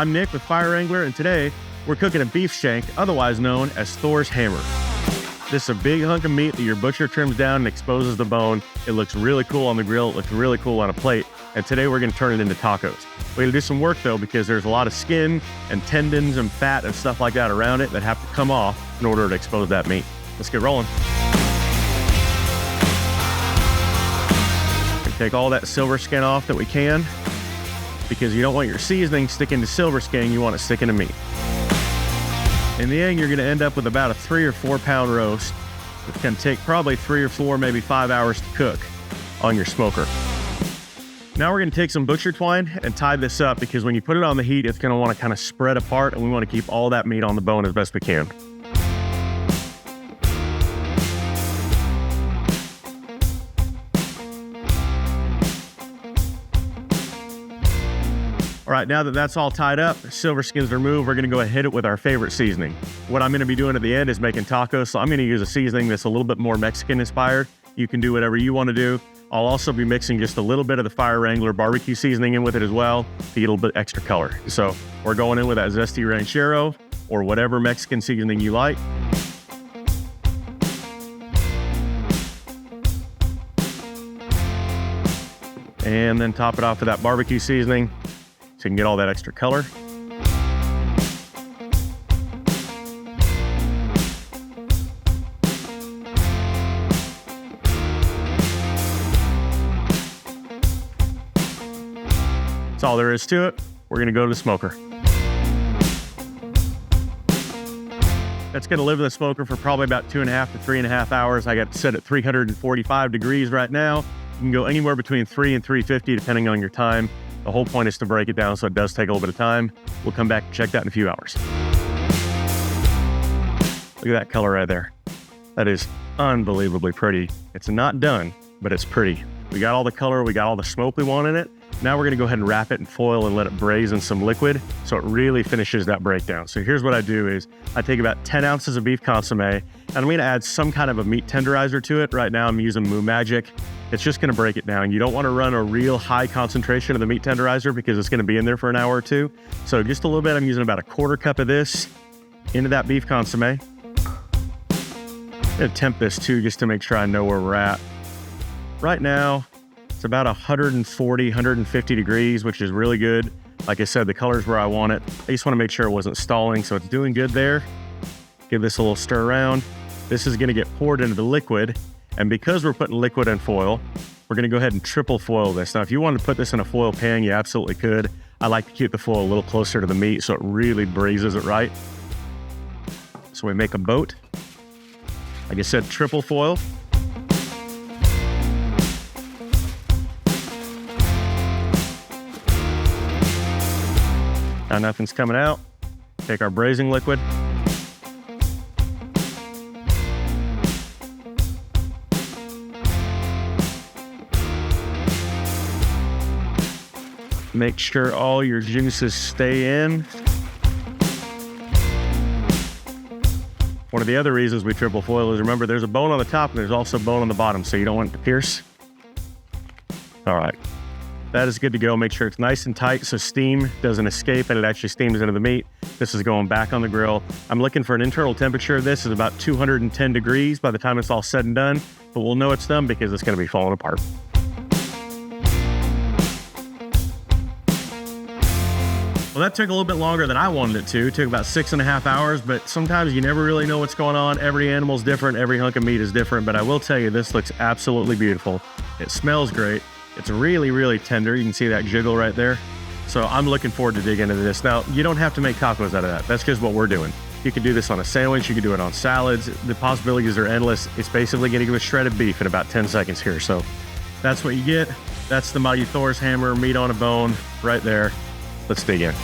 I'm Nick with Fire Wrangler, and today we're cooking a beef shank, otherwise known as Thor's hammer. This is a big hunk of meat that your butcher trims down and exposes the bone. It looks really cool on the grill, it looks really cool on a plate, and today we're gonna turn it into tacos. We gotta do some work though, because there's a lot of skin and tendons and fat and stuff like that around it that have to come off in order to expose that meat. Let's get rolling. We take all that silver skin off that we can, because you don't want your seasoning sticking to silver skin, you want it sticking to meat. In the end, you're gonna end up with about a 3 or 4 pound roast. It's gonna take probably 3 or 4, maybe 5 hours to cook on your smoker. Now we're gonna take some butcher twine and tie this up, because when you put it on the heat, it's gonna wanna kind of spread apart, and we wanna keep all that meat on the bone as best we can. All right, now that that's all tied up, silver skin's removed, we're gonna go ahead and hit it with our favorite seasoning. What I'm gonna be doing at the end is making tacos, so I'm gonna use a seasoning that's a little bit more Mexican inspired. You can do whatever you wanna do. I'll also be mixing just a little bit of the Fire Wrangler barbecue seasoning in with it as well to get a little bit extra color. So we're going in with that zesty ranchero or whatever Mexican seasoning you like. And then top it off with that barbecue seasoning, so you can get all that extra color. That's all there is to it. We're gonna go to the smoker. That's gonna live in the smoker for probably about 2.5 to 3.5 hours. I got it set at 345 degrees right now. You can go anywhere between 3 and 350 depending on your time. The whole point is to break it down, so it does take a little bit of time. We'll come back and check that in a few hours. Look at that color right there. That is unbelievably pretty. It's not done, but it's pretty. We got all the color, we got all the smoke we want in it. Now we're gonna go ahead and wrap it in foil and let it braise in some liquid so it really finishes that breakdown. So here's what I do is I take about 10 ounces of beef consomme, and I'm gonna add some kind of a meat tenderizer to it. Right now I'm using Moo Magic. It's just gonna break it down. You don't wanna run a real high concentration of the meat tenderizer because it's gonna be in there for an hour or two. So just a little bit, I'm using about a 1/4 cup of this into that beef consomme. I'm gonna temp this too, just to make sure I know where we're at. Right now, it's about 140, 150 degrees, which is really good. Like I said, the color's where I want it. I just wanna make sure it wasn't stalling, so it's doing good there. Give this a little stir around. This is gonna get poured into the liquid, and because we're putting liquid in foil, we're gonna go ahead and triple foil this. Now, if you wanted to put this in a foil pan, you absolutely could. I like to keep the foil a little closer to the meat so it really braises it right. So we make a boat. Like I said, triple foil. Now nothing's coming out. Take our braising liquid. Make sure all your juices stay in. One of the other reasons we triple foil is, remember, there's a bone on the top and there's also bone on the bottom, so you don't want it to pierce. All right. That is good to go. Make sure it's nice and tight so steam doesn't escape and it actually steams into the meat. This is going back on the grill. I'm looking for an internal temperature of this is about 210 degrees by the time it's all said and done, but we'll know it's done because it's gonna be falling apart. Well, that took a little bit longer than I wanted it to. It took about 6.5 hours, but sometimes you never really know what's going on. Every animal's different, every hunk of meat is different, but I will tell you, this looks absolutely beautiful. It smells great. It's really, really tender. You can see that jiggle right there. So I'm looking forward to digging into this. Now, you don't have to make tacos out of that. That's just what we're doing. You can do this on a sandwich. You can do it on salads. The possibilities are endless. It's basically gonna give us shredded beef in about 10 seconds here. So that's what you get. That's the mighty Thor's hammer, meat on a bone right there. Let's dig in.